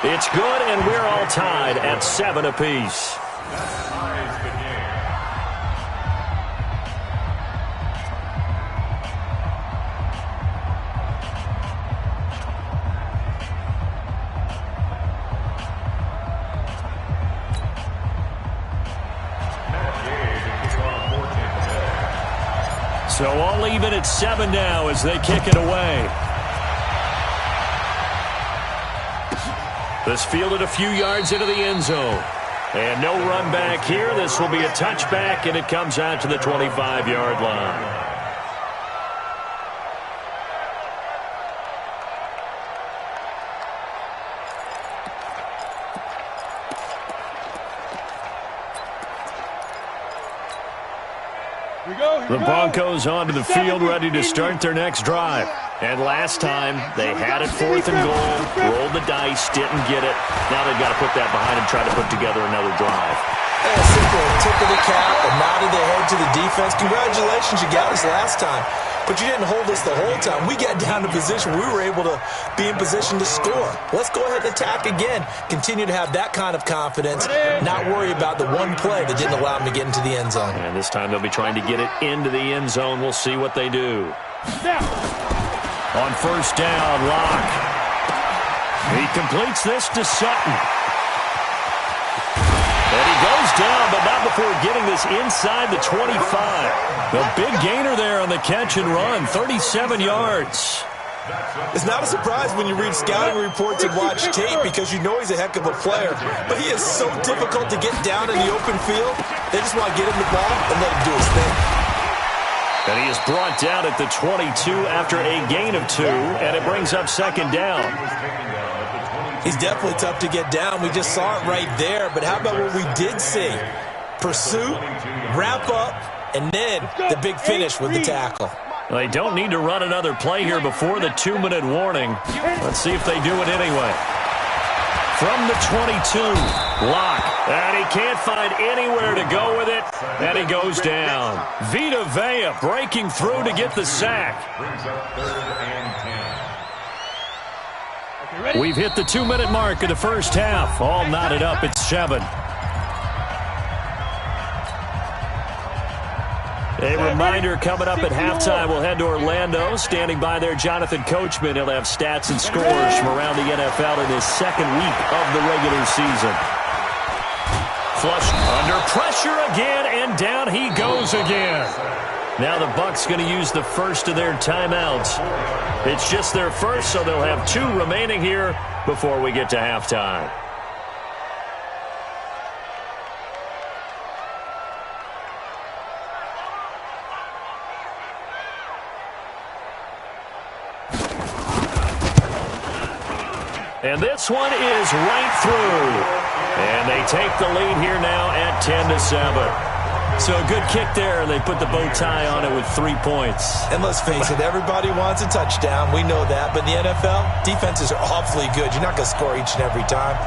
It's good, and we're all tied at 7 apiece. So all even at 7 now as they kick it away. This fielded a few yards into the end zone. And no run back here. This will be a touchback, and it comes out to the 25-yard line. The Broncos onto the field, ready to start their next drive. And last time, they had it 4th and goal, rolled the dice, didn't get it. Now they've got to put that behind and try to put together another drive. A simple tip of the cap, a nod of the head to the defense. Congratulations, you got us last time. But you didn't hold us the whole time. We got down to position. We were able to be in position to score. Let's go ahead and attack again. Continue to have that kind of confidence. Not worry about the one play that didn't allow them to get into the end zone. And this time they'll be trying to get it into the end zone. We'll see what they do. On first down, Locke. He completes this to Sutton. And he goes down, but not before getting this inside the 25. The big gainer there on the catch and run, 37 yards. It's not a surprise when you read scouting reports and watch tape because you know he's a heck of a player. But he is so difficult to get down in the open field. They just want to get him the ball and let him do his thing. And he is brought down at the 22 after a gain of 2, and it brings up second down. He's definitely tough to get down. We just saw it right there. But how about what we did see? Pursuit, wrap up, and then the big finish with the tackle. They don't need to run another play here before the 2-minute warning. Let's see if they do it anyway. From the 22, Locke. And he can't find anywhere to go with it. And he goes down. Vita Vea breaking through to get the sack. We've hit the 2-minute mark of the first half. All knotted up at 7. A reminder coming up at halftime, we'll head to Orlando. Standing by there, Jonathan Coachman. He'll have stats and scores from around the NFL in his second week of the regular season. Flush under pressure again, and down he goes again. Now the Bucs going to use the first of their timeouts. It's just their first, so they'll have 2 remaining here before we get to halftime. And this one is right through. And they take the lead here now at 10-7. So a good kick there. They put the bow tie on it with 3 points. And let's face it, everybody wants a touchdown. We know that. But in the NFL, defenses are awfully good. You're not going to score each and every time.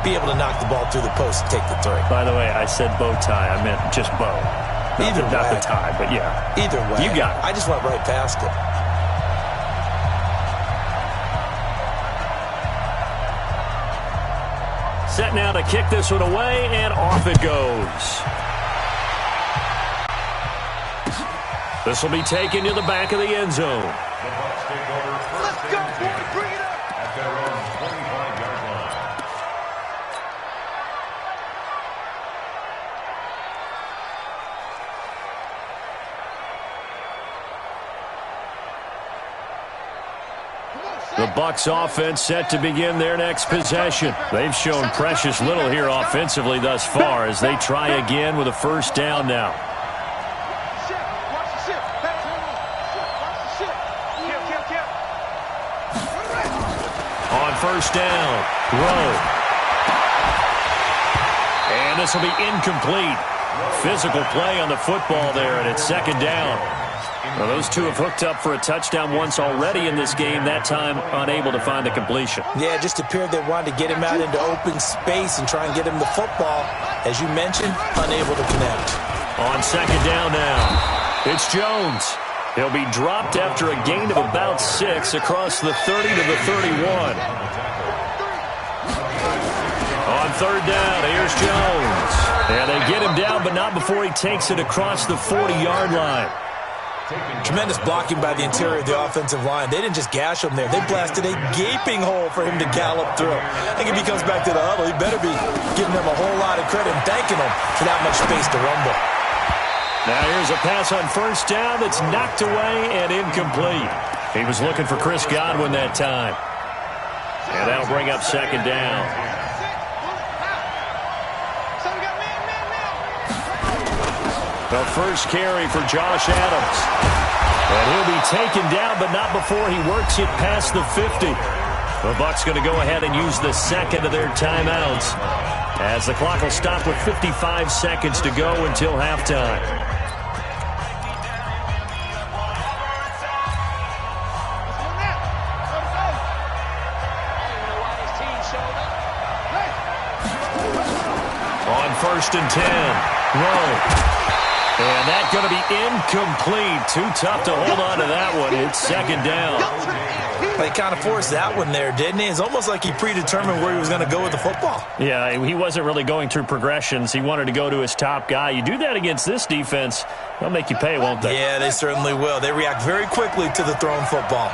Be able to knock the ball through the post and take the 3. By the way, I said bow tie. I meant just bow. Either way. Not the tie, but yeah. Either way. You got it. I just went right past it. Set now to kick this one away, and off it goes. This will be taken to the back of the end zone. Let's go, boys. Bring it up. At their own 25-yard line. The Bucs offense set to begin their next possession. They've shown precious little here offensively thus far as they try again with a first down now. On first down, Rowe. And this will be incomplete. Physical play on the football there, and it's second down. Well, those two have hooked up for a touchdown once already in this game, that time unable to find the completion. Yeah, it just appeared they wanted to get him out into open space and try and get him the football. As you mentioned, unable to connect. On second down now, it's Jones. He'll be dropped after a gain of about 6 across the 30 to the 31. third down. Here's Jones. And they get him down, but not before he takes it across the 40-yard line. Tremendous blocking by the interior of the offensive line. They didn't just gash him there. They blasted a gaping hole for him to gallop through. I think if he comes back to the huddle, he better be giving them a whole lot of credit and thanking them for that much space to rumble. Now here's a pass on first down that's knocked away and incomplete. He was looking for Chris Godwin that time. And that'll bring up second down. The first carry for Josh Adams. And he'll be taken down, but not before he works it past the 50. The Bucs going to go ahead and use the second of their timeouts, as the clock will stop with 55 seconds to go until halftime. On first and 10, Rowe. And that's going to be incomplete. Too tough to hold on to that one. It's second down. They kind of forced that one there, didn't he? It's almost like he predetermined where he was going to go with the football. Yeah, he wasn't really going through progressions. He wanted to go to his top guy. You do that against this defense, they'll make you pay, won't they? Yeah, they certainly will. They react very quickly to the thrown football.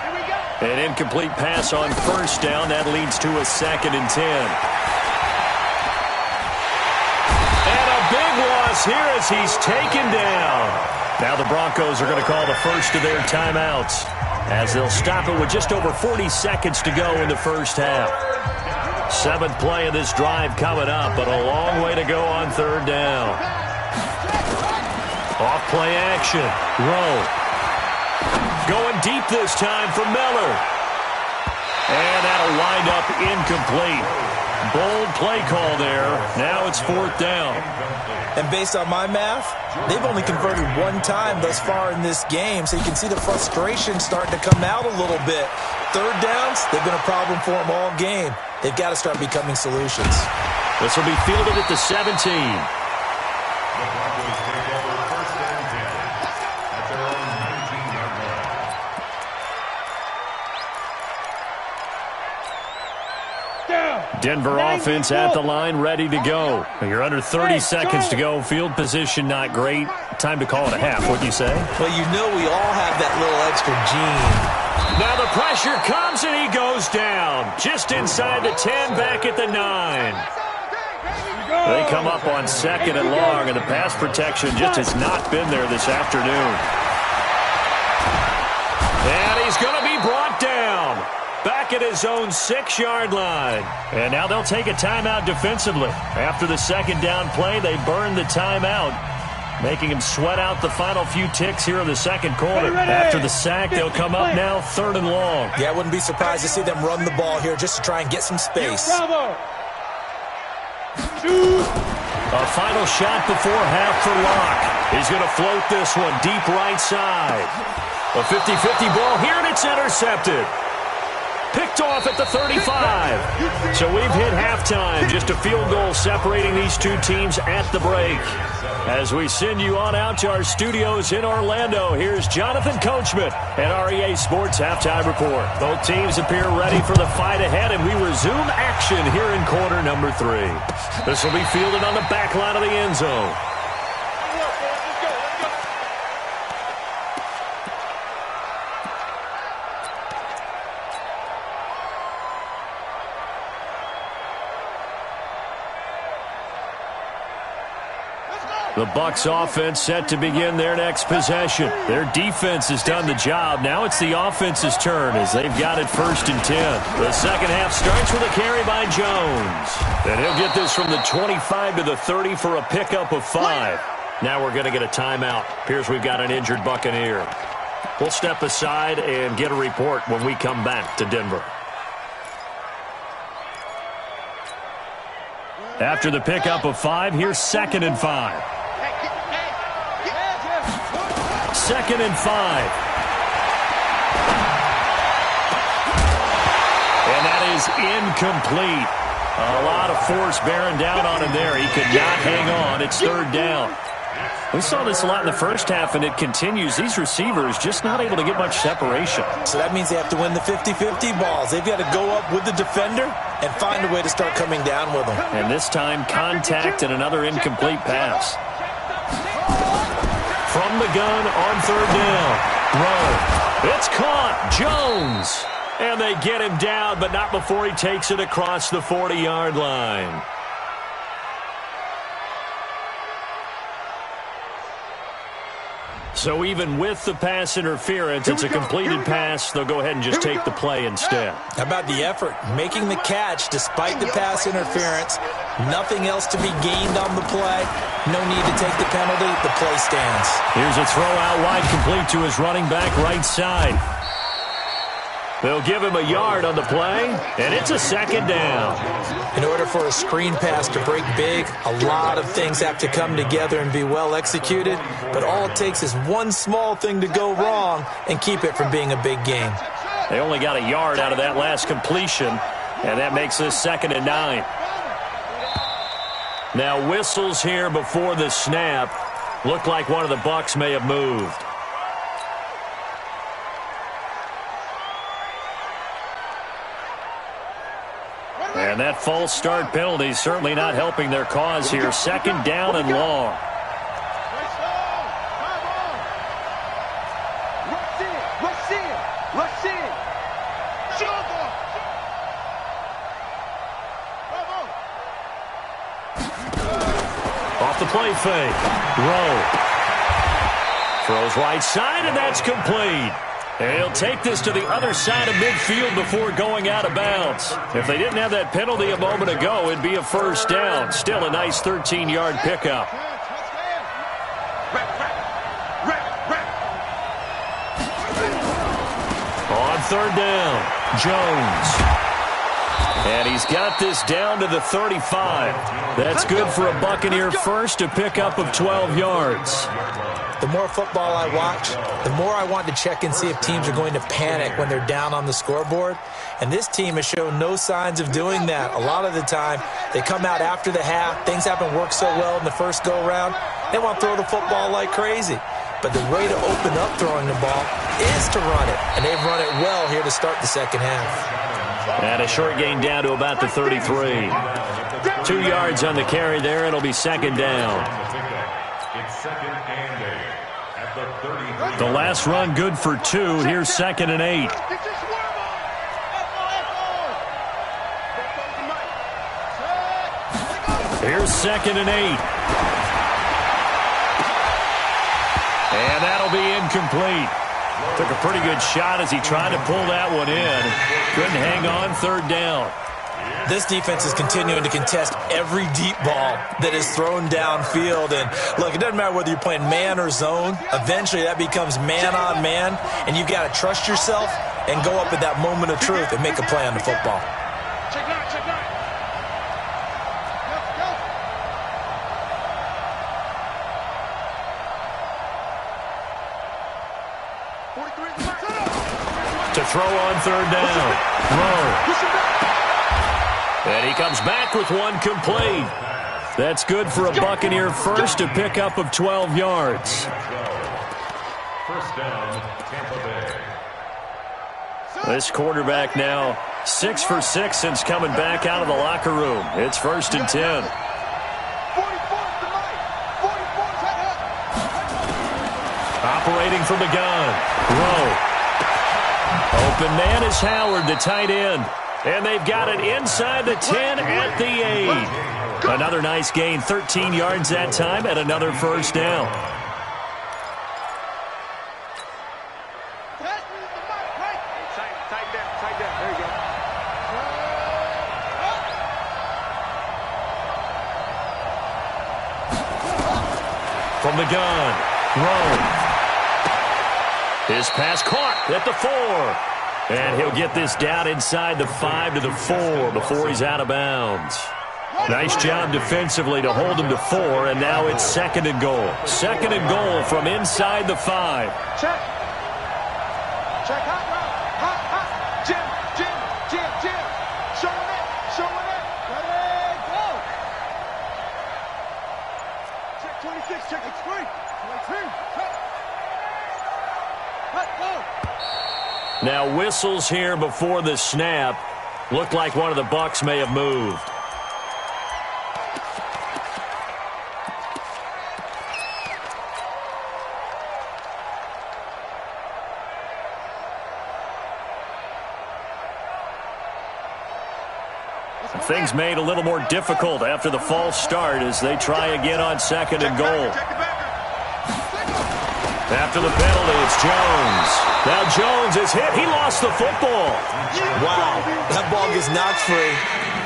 An incomplete pass on first down. That leads to a second and 10. Here as he's taken down. Now the Broncos are going to call the first of their timeouts, as they'll stop it with just over 40 seconds to go in the first half. Seventh play of this drive coming up, but a long way to go on third down. Off play action. Rowe. Going deep this time for Miller. And that'll wind up incomplete. Bold play call there. Now it's fourth down. And based on my math, they've only converted one time thus far in this game, so you can see the frustration starting to come out a little bit. Third downs, they've been a problem for them all game. They've got to start becoming solutions. This will be fielded at the 17. The Broncos take over first and 10 at their own 19-yard line. Denver offense at the line, ready to go. You're under 30 seconds to go. Field position not great. Time to call it a half, wouldn't you say? Well, you know we all have that little extra gene. Now the pressure comes and he goes down. Just inside the 10, back at the 9. They come up on second and long, and the pass protection just has not been there this afternoon. And he's going to be brought down. Back at his own 6-yard line. And now they'll take a timeout defensively. After the second down play, they burn the timeout, making him sweat out the final few ticks here in the second quarter. After the sack, they'll come up now third and long. Yeah, I wouldn't be surprised to see them run the ball here just to try and get some space. A final shot before half for Locke. He's going to float this one deep right side. A 50-50 ball here, and it's intercepted. Picked off at the 35. So we've hit halftime. Just a field goal separating these two teams at the break. As we send you on out to our studios in Orlando, here's Jonathan Coachman at REA Sports Halftime Report. Both teams appear ready for the fight ahead, and we resume action here in quarter number 3. This will be fielded on the back line of the end zone. The Bucs offense set to begin their next possession. Their defense has done the job. Now it's the offense's turn as they've got it first and 10. The second half starts with a carry by Jones. And he'll get this from the 25 to the 30 for a pickup of 5. Now we're going to get a timeout. Appears we've got an injured Buccaneer. We'll step aside and get a report when we come back to Denver. After the pickup of 5, here's second and 5. Second and 5. And that is incomplete. A lot of force bearing down on him there. He could not hang on. It's third down. We saw this a lot in the first half, and it continues. These receivers just not able to get much separation. So that means they have to win the 50-50 balls. They've got to go up with the defender and find a way to start coming down with them. And this time, contact and another incomplete pass. From the gun on third down. Rowe. It's caught. Jones. And they get him down, but not before he takes it across the 40-yard line. So even with the pass interference, it's a completed pass. They'll go ahead and just take the play instead. How about the effort? Making the catch despite the pass interference. Nothing else to be gained on the play. No need to take the penalty. The play stands. Here's a throw out wide, complete to his running back right side. They'll give him a yard on the play, and it's a second down. In order for a screen pass to break big, a lot of things have to come together and be well executed, but all it takes is one small thing to go wrong and keep it from being a big game. They only got a yard out of that last completion, and that makes this 2nd and 9. Now whistles here before the snap. Looked like one of the Bucs may have moved. And that false start penalty certainly not helping their cause here. 2nd down and long. Off the play fake. Rowe. Throws right side, and that's complete. And he'll take this to the other side of midfield before going out of bounds. If they didn't have that penalty a moment ago, it'd be a first down. Still a nice 13-yard pickup. On third down, Jones. And he's got this down to the 35. That's good for a Buccaneer first, a pickup of 12 yards. The more football I watch, the more I want to check and see if teams are going to panic when they're down on the scoreboard. And this team has shown no signs of doing that. A lot of the time, they come out after the half. Things haven't worked so well in the first go-around. They want to throw the football like crazy. But the way to open up throwing the ball is to run it. And they've run it well here to start the second half. And a short gain down to about the 33. 2 yards on the carry there. It'll be 2nd down. It's 2nd and 8 at the 33. The last run good for 2. Here's 2nd and 8. Here's 2nd and 8. And that'll be incomplete. Took a pretty good shot as he tried to pull that one in. Couldn't hang on, 3rd down. This defense is continuing to contest every deep ball that is thrown downfield. And, look, it doesn't matter whether you're playing man or zone. Eventually, that becomes man on man, and you've got to trust yourself and go up at that moment of truth and make a play on the football. Check nine, check nine. To throw on 3rd down. Rowe. And he comes back with one complete. That's good for a Buccaneer first, a pickup of 12 yards. First down, Tampa Bay. This quarterback now 6 for 6 since coming back out of the locker room. It's 1st and 10. Operating from the gun. Rowe. Open man is Howard, the tight end. And they've got it inside the 10 at the 8. Another nice gain, 13 yards that time, and another first down. From the gun, Rowe. His pass caught at the 4. And he'll get this down inside the 5 to the 4 before he's out of bounds. Nice job defensively to hold him to 4, and now it's 2nd and goal. 2nd and goal from inside the 5. Check. Check hot route. Hot. Jim. Showing it. Ready, go. Check 26. Check it straight. Now whistles here before the snap. Looked like one of the Bucs may have moved. Things made a little more difficult after the false start as they try again on 2nd and goal. After the penalty, it's Jones. Now Jones is hit. He lost the football. Wow, that ball gets knocked free,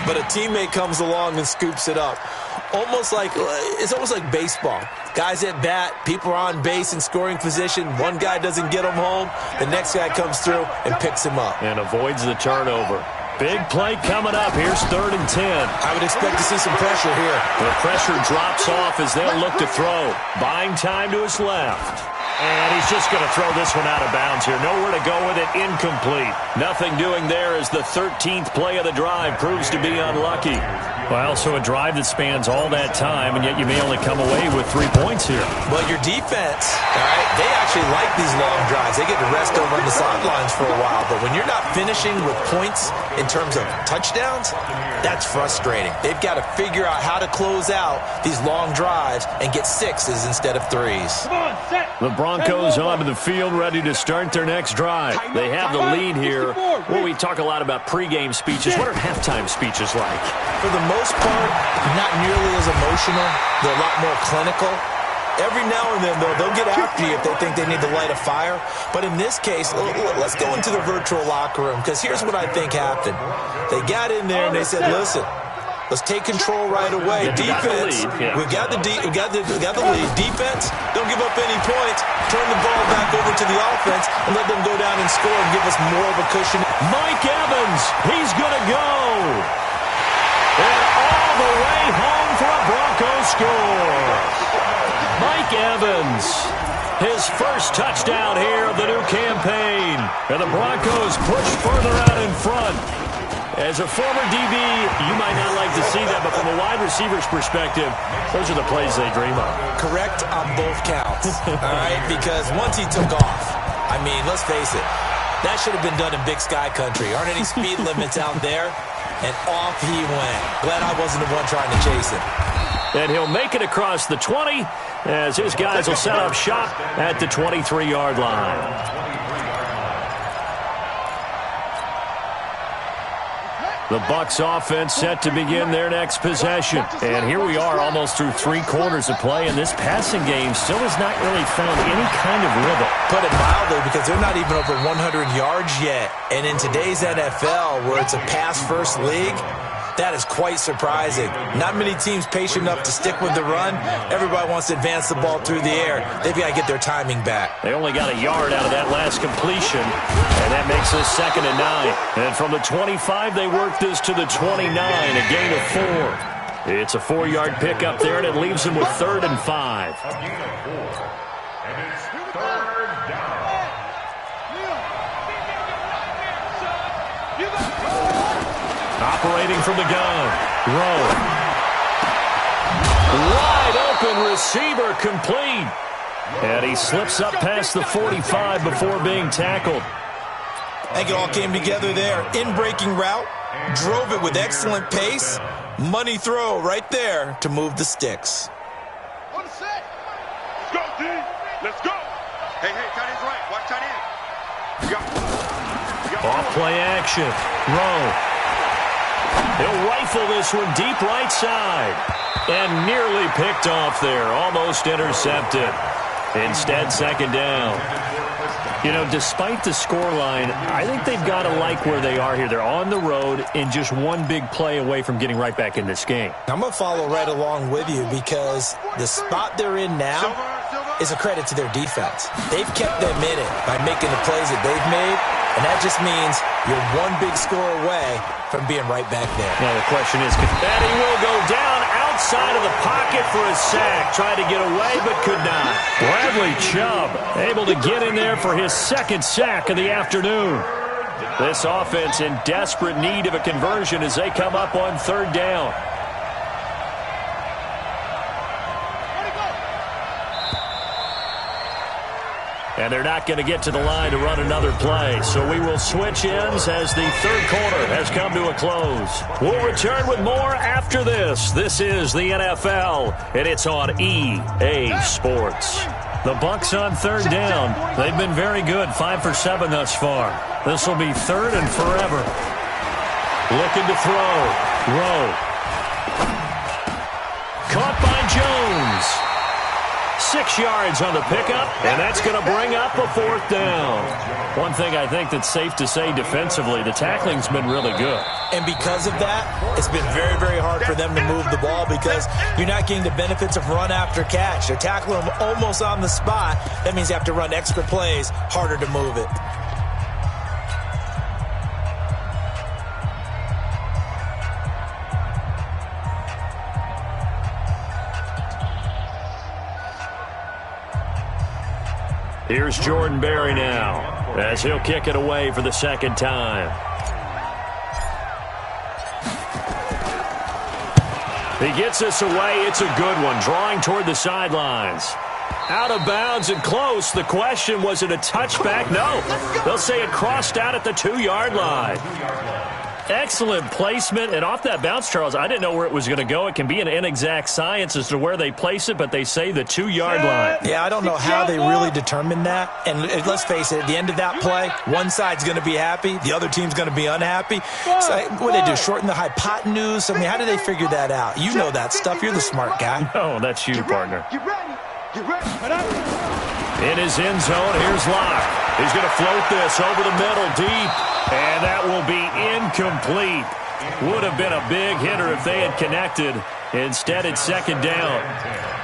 but a teammate comes along and scoops it up. It's almost like baseball. Guys at bat, people are on base in scoring position. One guy doesn't get him home. The next guy comes through and picks him up. And avoids the turnover. Big play coming up. Here's 3rd and 10. I would expect to see some pressure here. The pressure drops off as they'll look to throw. Buying time to his left. And he's just going to throw this one out of bounds here. Nowhere to go with it. Incomplete. Nothing doing there as the 13th play of the drive proves to be unlucky. Well, so a drive that spans all that time, and yet you may only come away with 3 points here. Well, your defense, all right, they actually like these long drives. They get to rest over on the sidelines for a while. But when you're not finishing with points in terms of touchdowns, that's frustrating. They've got to figure out how to close out these long drives and get 6s instead of 3s. The Broncos onto the field ready to start their next drive. They have the lead here. Well, we talk a lot about pregame speeches. What are halftime speeches like? For the most part, not nearly as emotional. They're a lot more clinical. Every now and then, though, they'll get after you if they think they need to light a fire. But in this case, let's go into the virtual locker room, because here's what I think happened. They got in there and they said, listen, let's take control right away. Defense, we got the lead. Defense, don't give up any points. Turn the ball back over to the offense and let them go down and score and give us more of a cushion. Mike Evans, he's going to go. And all the way home for a Broncos score. Mike Evans, his first touchdown here of the new campaign. And the Broncos push further out in front. As a former DB, you might not like to see that, but from a wide receiver's perspective, those are the plays they dream of. Correct on both counts, all right? Because once he took off, I mean, let's face it, that should have been done in Big Sky Country. Aren't any speed limits out there? And off he went. Glad I wasn't the one trying to chase him. And he'll make it across the 20 as his guys will set up shop at the 23-yard line. The Bucs offense set to begin their next possession. And here we are almost through 3 quarters of play, and this passing game still has not really found any kind of rhythm. Put it mildly, because they're not even over 100 yards yet. And in today's NFL, where it's a pass-first league, that is quite surprising. Not many teams patient enough to stick with the run. Everybody wants to advance the ball through the air. They've got to get their timing back. They only got a yard out of that last completion, and that makes this 2nd and 9. And from the 25, they work this to the 29, a gain of 4. It's a 4-yard pickup there, and it leaves them with 3rd and 5. A gain of 4. And it's 3rd down. Operating from the gun. Rowe. Wide open receiver complete. And he slips up past the 45 before being tackled. I think it all came together there. In-breaking route. Drove it with excellent pace. Money throw right there to move the sticks. On set. Let's go, D. Let's go. Hey, tight end's right. Watch tight end. Off play action. Rowe. He'll rifle this one deep right side. And nearly picked off there. Almost intercepted. Instead, 2nd down. You know, despite the scoreline, I think they've got to like where they are here. They're on the road and just one big play away from getting right back in this game. I'm going to follow right along with you, because the spot they're in now is a credit to their defense. They've kept them in it by making the plays that they've made, and that just means you're one big score away from being right back there. Now the question is, that he will go down outside of the pocket for a sack. Tried to get away, but could not. Bradley Chubb able to get in there for his 2nd sack of the afternoon. This offense in desperate need of a conversion as they come up on 3rd down. And they're not going to get to the line to run another play. So we will switch ends as the third quarter has come to a close. We'll return with more after this. This is the NFL, and it's on EA Sports. The Bucs on third down. They've been very good, 5 for 7 thus far. This will be third and forever. Looking to throw. Rowe. Caught by Jones. 6 yards on the pickup, and that's going to bring up a fourth down. One thing I think that's safe to say defensively, the tackling's been really good. And because of that, it's been very, very hard for them to move the ball because you're not getting the benefits of run after catch. They're tackling them almost on the spot. That means you have to run extra plays, harder to move it. Here's Jordan Berry now as he'll kick it away for the second time. He gets us away. It's a good one. Drawing toward the sidelines. Out of bounds and close. The question, was it a touchback? No. They'll say it crossed out at the 2-yard line. Excellent placement. And off that bounce, Charles, I didn't know where it was going to go. It can be an inexact science as to where they place it, but they say the 2-yard line. Yeah, I don't know how they really determined that. And let's face it, at the end of that play, one side's going to be happy, the other team's going to be unhappy. So what do they do, shorten the hypotenuse? I mean, how do they figure that out? You know that stuff. You're the smart guy. No, that's you, partner. Get ready. Get ready. In his end zone, here's Locke. He's going to float this over the middle deep, and that will be incomplete. Would have been a big hitter if they had connected. Instead, it's second down.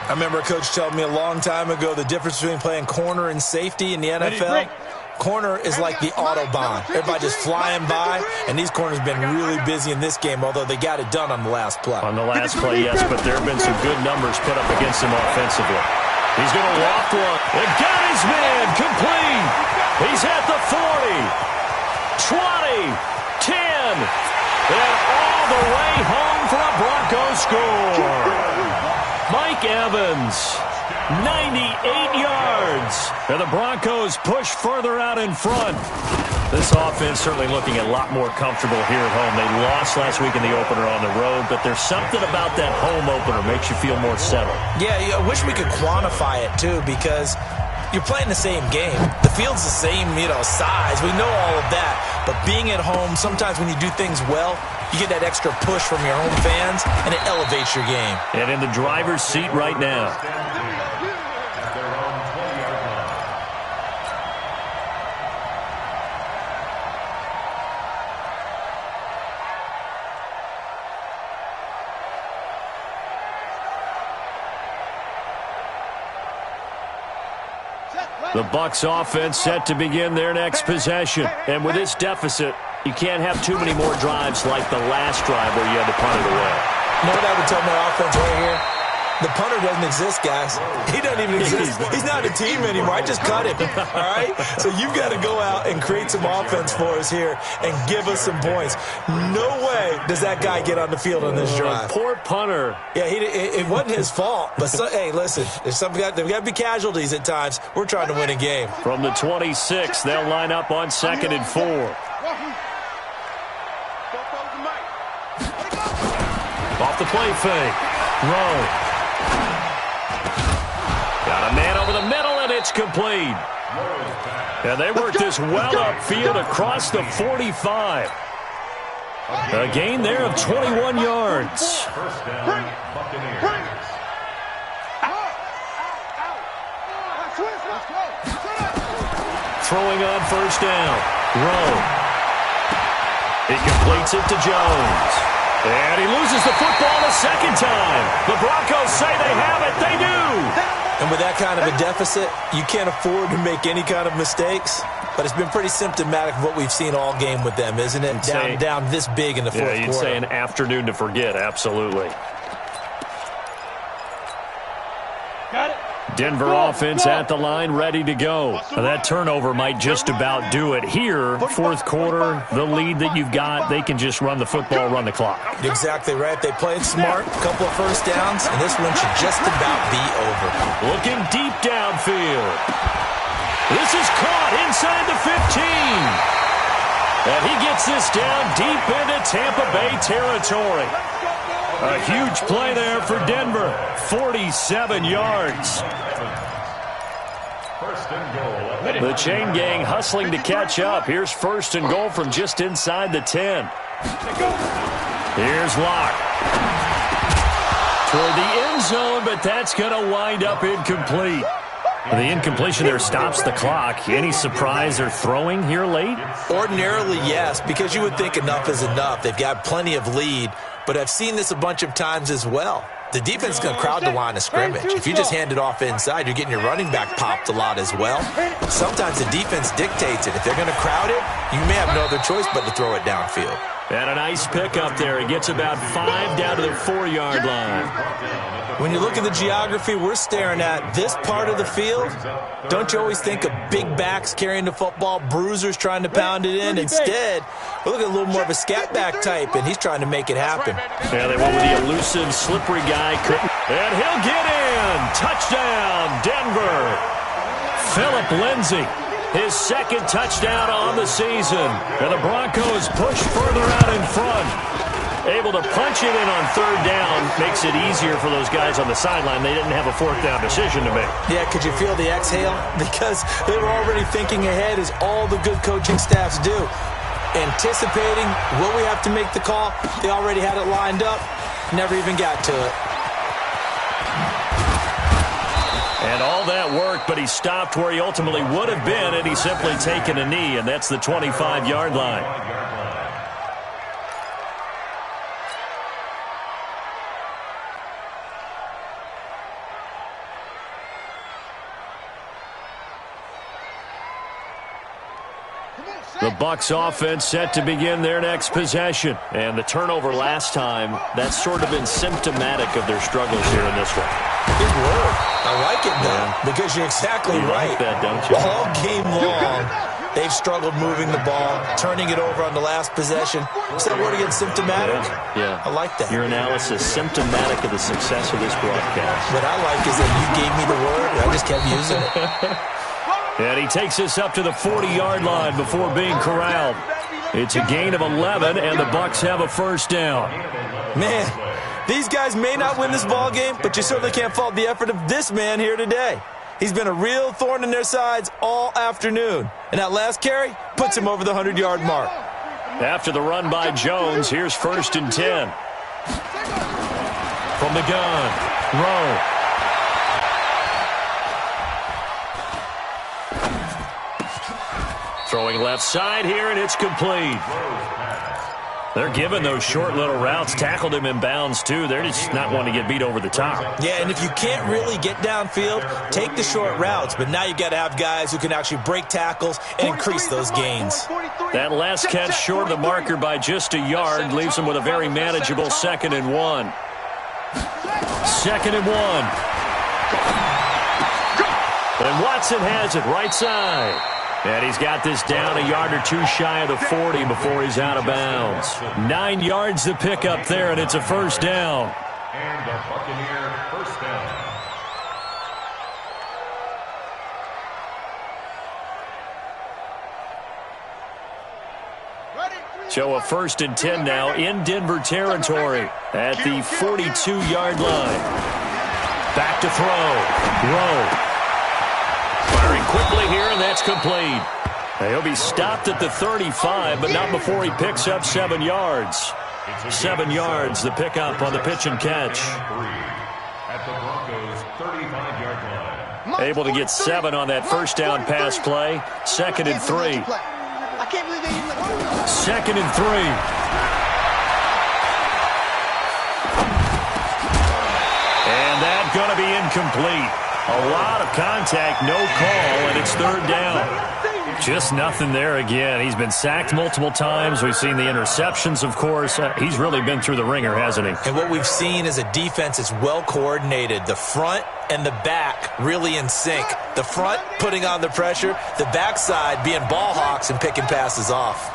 I remember a coach telling me a long time ago the difference between playing corner and safety in the NFL. Corner is like the Autobahn. Everybody just flying by, and these corners have been really busy in this game, although they got it done on the last play. On the last play, yes, but there have been some good numbers put up against him offensively. He's going to loft one. And got his man complete. He's at the 40, 20, 10, and all the way home for a Broncos score. Mike Evans, 98 yards. And the Broncos push further out in front. This offense certainly looking a lot more comfortable here at home. They lost last week in the opener on the road, but there's something about that home opener makes you feel more settled. Yeah, I wish we could quantify it, too, because you're playing the same game. The field's the same, size. We know all of that. But being at home, sometimes when you do things well, you get that extra push from your home fans, and it elevates your game. And in the driver's seat right now. The Bucs offense set to begin their next possession. And with this deficit, you can't have too many more drives like the last drive where you had to punt it away. You know what I would tell my offense right here? The punter doesn't exist, guys. He doesn't even exist. He's not a team anymore. I just cut him, all right? So you've got to go out and create some offense for us here and give us some points. No way does that guy get on the field on this drive. Poor punter. Yeah, it wasn't his fault. But, hey, listen, there's got to be casualties at times. We're trying to win a game. From the 26, they'll line up on 2nd and 4. Off the play fake. Rowe. Got a man over the middle, and it's complete. And they work this well upfield across the 45. A gain there of 21 yards. First down, Buccaneers. Throwing on first down. Rowe. He completes it to Jones. And he loses the football a second time. The Broncos say they have it. They do. And with that kind of a deficit, you can't afford to make any kind of mistakes. But it's been pretty symptomatic of what we've seen all game with them, isn't it? Down this big in the fourth quarter. Yeah, you'd say an afternoon to forget. Absolutely. Got it. Denver offense at the line, ready to go. Now, that turnover might just about do it. Here, fourth quarter, the lead that you've got, they can just run the football, run the clock. Exactly right. They played smart, a couple of first downs, and this one should just about be over. Looking deep downfield. This is caught inside the 15. And he gets this down deep into Tampa Bay territory. A huge play there for Denver. 47 yards. The chain gang hustling to catch up. Here's first and goal from just inside the 10. Here's Locke. Toward the end zone, but that's going to wind up incomplete. The incompletion there stops the clock. Any surprise they're throwing here late? Ordinarily, yes, because you would think enough is enough. They've got plenty of lead, but I've seen this a bunch of times as well. The defense is going to crowd the line of scrimmage. If you just hand it off inside, you're getting your running back popped a lot as well. Sometimes the defense dictates it. If they're going to crowd it, you may have no other choice but to throw it downfield. And a nice pickup there. It gets about 5 down to the 4-yard line. When you look at the geography we're staring at, this part of the field, don't you always think of big backs carrying the football, bruisers trying to pound it in? Instead, we look at a little more of a scat back type, and he's trying to make it happen. Yeah, they went with the elusive, slippery guy. And he'll get in. Touchdown, Denver. Phillip Lindsay, his second touchdown on the season. And the Broncos push further out in front. Able to punch it in on third down makes it easier for those guys on the sideline. They didn't have a fourth down decision to make. Yeah, could you feel the exhale? Because they were already thinking ahead, as all the good coaching staffs do. Anticipating what we have to make the call. They already had it lined up. Never even got to it. And all that work, but he stopped where he ultimately would have been, and he's simply taken a knee, and that's the 25-yard line. The Bucs offense set to begin their next possession. And the turnover last time, that's sort of been symptomatic of their struggles here in this one. Good word. I like it, though, because you're exactly right. Like that, don't you? All game long, they've struggled moving the ball, turning it over on the last possession. Is that word again, symptomatic? Yeah. I like that. Your analysis, symptomatic of the success of this broadcast. What I like is that you gave me the word, and I just kept using it. And he takes us up to the 40-yard line before being corralled. It's a gain of 11, and the Bucs have a first down. Man, these guys may not win this ball game, but you certainly can't fault the effort of this man here today. He's been a real thorn in their sides all afternoon. And that last carry puts him over the 100-yard mark. After the run by Jones, here's first and 10. From the gun, Rowe. Throwing left side here, and it's complete. They're giving those short little routes. Tackled him in bounds, too. They're just not wanting to get beat over the top. Yeah, and if you can't really get downfield, take the short routes. But now you got to have guys who can actually break tackles and increase those gains. That last catch short of the marker by just a yard leaves him with a very manageable 2nd and 1. 2nd and 1. And Watson has it right side. And he's got this down a yard or two shy of the 40 before he's out of bounds. 9 yards to pick up there, and it's a first down. And the Buccaneer first down. So a first and 10 now in Denver territory at the 42-yard line. Back to throw. Rowe. Firing quickly here, and that's complete. He'll be stopped at the 35, but not before he picks up 7 yards. 7 yards, the pickup on the pitch and catch. At the Broncos' 35-yard line. Able to get 7 on that first down pass play. 2nd and 3. 2nd and 3. And that's going to be incomplete. A lot of contact, no call, and it's third down. Just nothing there again. He's been sacked multiple times. We've seen the interceptions, of course. He's really been through the ringer, hasn't he? And what we've seen is a defense that's well coordinated. The front and the back really in sync. The front putting on the pressure, the backside being ball hawks and picking passes off.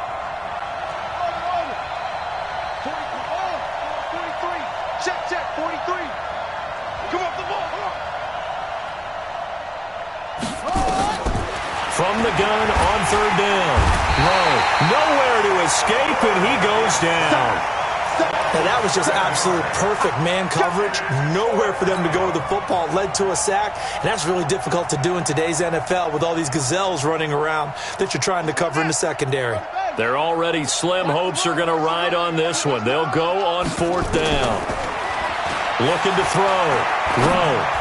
Check, 43. Come off the ball. from the gun on third down. Rowe, nowhere to escape, and he goes down. Now, that was just absolute perfect man coverage. Nowhere for them to go with the football. Led to a sack, and that's really difficult to do in today's NFL with all these gazelles running around that you're trying to cover in the secondary. Their already slim hopes are going to ride on this one. They'll go on fourth down. Looking to throw. Rowe.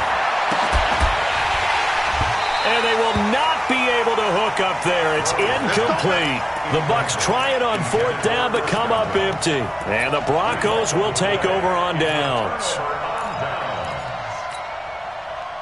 And they will not be able to hook up there. It's incomplete. The Bucs try it on fourth down, but come up empty. And the Broncos will take over on downs.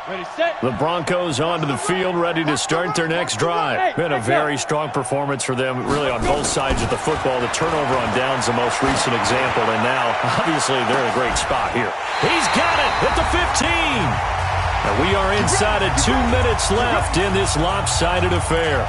Ready, set. The Broncos onto the field, ready to start their next drive. Been a very strong performance for them, really on both sides of the football. The turnover on downs, the most recent example. And now, obviously, they're in a great spot here. He's got it at the 15. And we are inside of 2 minutes left in this lopsided affair.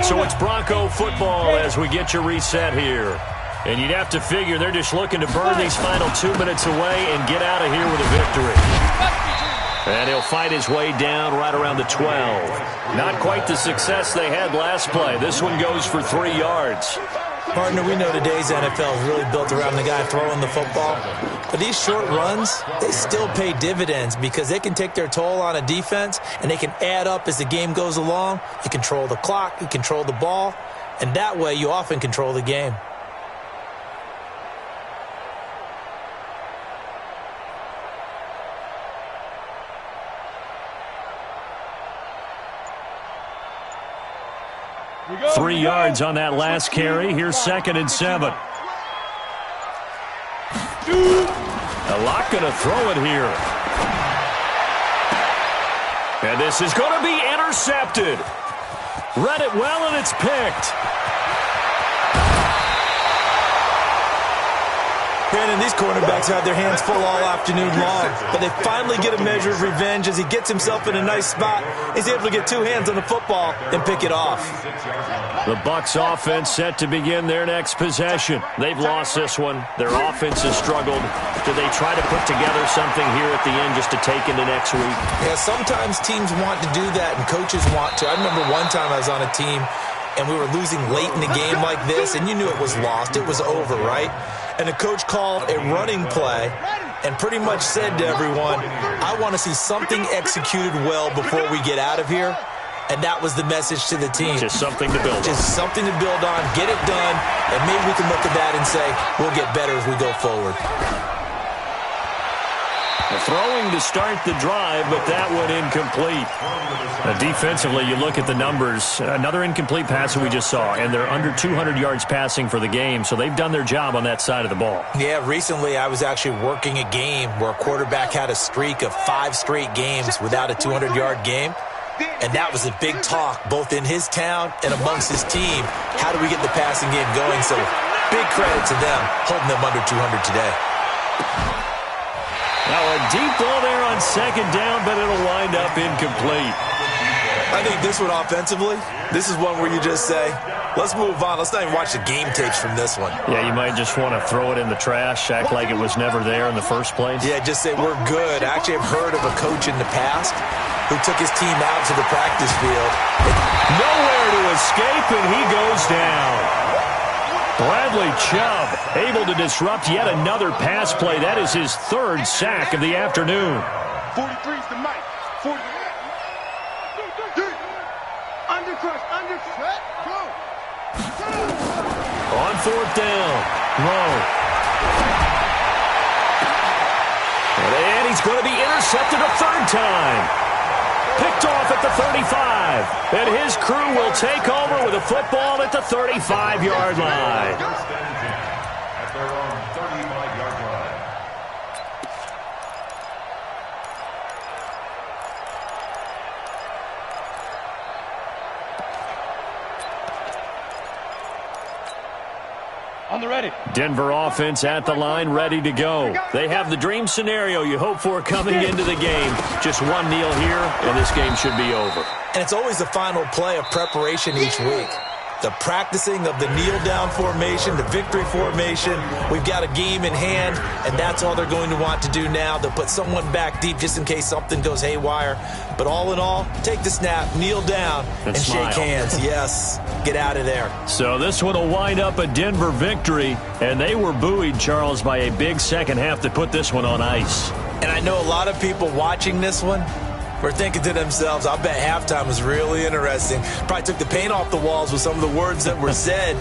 So it's Bronco football as we get you reset here. And you'd have to figure they're just looking to burn these final 2 minutes away and get out of here with a victory. And he'll fight his way down right around the 12. Not quite the success they had last play. This one goes for 3 yards. Partner, we know today's NFL is really built around the guy throwing the football. But these short runs, they still pay dividends because they can take their toll on a defense and they can add up as the game goes along. You control the clock, you control the ball, and that way you often control the game. Go, 3 yards on that last carry. Here's 2nd and 7. A lot going to throw it here. And this is going to be intercepted. Read it well, and it's picked. Brandon, these cornerbacks had their hands full all afternoon long, but they finally get a measure of revenge as he gets himself in a nice spot. He's able to get 2 hands on the football and pick it off. The Bucs offense set to begin their next possession. They've lost this one. Their offense has struggled. Do they try to put together something here at the end just to take into next week? Yeah, sometimes teams want to do that and coaches want to. I remember one time I was on a team and we were losing late in the game like this, and you knew it was lost. It was over, right? And the coach called a running play and pretty much said to everyone, I want to see something executed well before we get out of here. And that was the message to the team. Just something to build on. Just something to build on, get it done, and maybe we can look at that and say, we'll get better as we go forward. Throwing to start the drive, but that one incomplete. Defensively, you look at the numbers. Another incomplete pass that we just saw, and they're under 200 yards passing for the game, so they've done their job on that side of the ball. Yeah, recently I was actually working a game where a quarterback had a streak of 5 straight games without a 200-yard game, and that was a big talk both in his town and amongst his team. How do we get the passing game going? So big credit to them holding them under 200 today. Now a deep ball there on 2nd down, but it'll wind up incomplete. I think this one offensively, this is one where you just say, let's move on. Let's not even watch the game tapes from this one. Yeah, you might just want to throw it in the trash, act like it was never there in the first place. Yeah, just say we're good. Actually, I've heard of a coach in the past who took his team out to the practice field. Nowhere to escape, and he goes down. Bradley Chubb able to disrupt yet another pass play. That is his 3rd sack of the afternoon. 43's the mic. 40. Undercrush, undercut. Go. On 4th down. Rowe. And he's going to be intercepted a 3rd time. Picked off at the 35. And his crew will take over with a football at the 35-yard line. At their own 35-yard line. On the ready. Denver offense at the line, ready to go. They have the dream scenario you hope for coming into the game. Just one kneel here, and this game should be over. And it's always the final play of preparation each week. The practicing of the kneel-down formation, the victory formation. We've got a game in hand, and that's all they're going to want to do now. They'll put someone back deep just in case something goes haywire. But all in all, take the snap, kneel down, and shake hands. Yes, get out of there. So this one will wind up a Denver victory, and they were buoyed, Charles, by a big second half that put this one on ice. And I know a lot of people watching this one were thinking to themselves, I bet halftime was really interesting. Probably took the paint off the walls with some of the words that were said.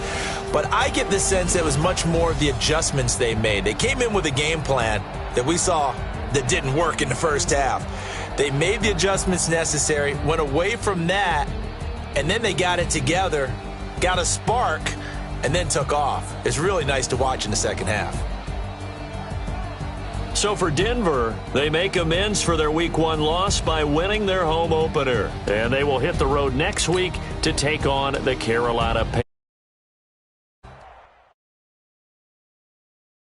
But I get the sense it was much more of the adjustments they made. They came in with a game plan that we saw that didn't work in the first half. They made the adjustments necessary, went away from that, and then they got it together, got a spark, and then took off. It's really nice to watch in the second half. So for Denver, they make amends for their Week 1 loss by winning their home opener. And they will hit the road next week to take on the Carolina Panthers.